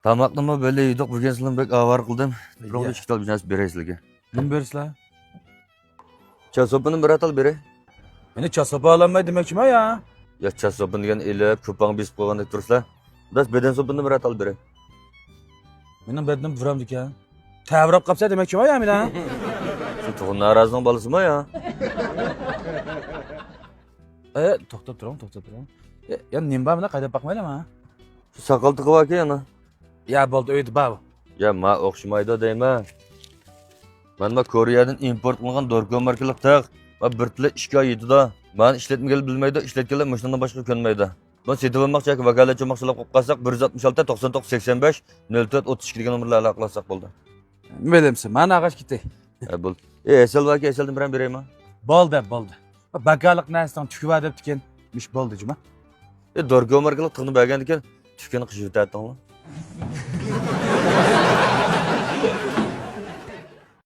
Tamaqnimi böyle yedik, bugün sizlarni bek avar qildim. Biroq ikki tal bir narsa beray sizlarga. Nima bersizlar? Cha sopini bir atal beray. Meni chasopa ololmay demoqchimi ya? Ya cha sopini degan elib, ko'pang besib qo'ygandek turibsizlar. Biz beden sopini bir atal beray. Mening bedim buram ekan. Tavrab qolsa demoqchimi ya meni? Shu tug'un norozining bolasimi ya? To'xtab turing. Ya nima bor buni qaydab boqmaydimi? Shu soqol tiqib aka yana. Ya bo'ldi, uyda bor. Ya ma o'xshamaydi deyman. Mana Koreyadan import qilingan dorko markalik taq. Va bir tilla 2 oy yetida. Mani ishlatmagan bilmaydi, ishlatganlar mashinadan boshqa ko'nmaydi. Ben setib olmoqchi aka, vakolatchi mahsulot qo'yib qolsak 166 99 85 04 32 degan nomerlarni aqlasak bo'ldi. Nima deyapsan? Mani ag'ash ketay. Bo'ldi. Esel aka, eseldan bilan beraymi? Bo'ldi. Bakalik narsadan tukva deb tikan. Mish bo'ldi juma. Dorko markalik tiqni bergan ekan, tukani qishib o'tadinglar.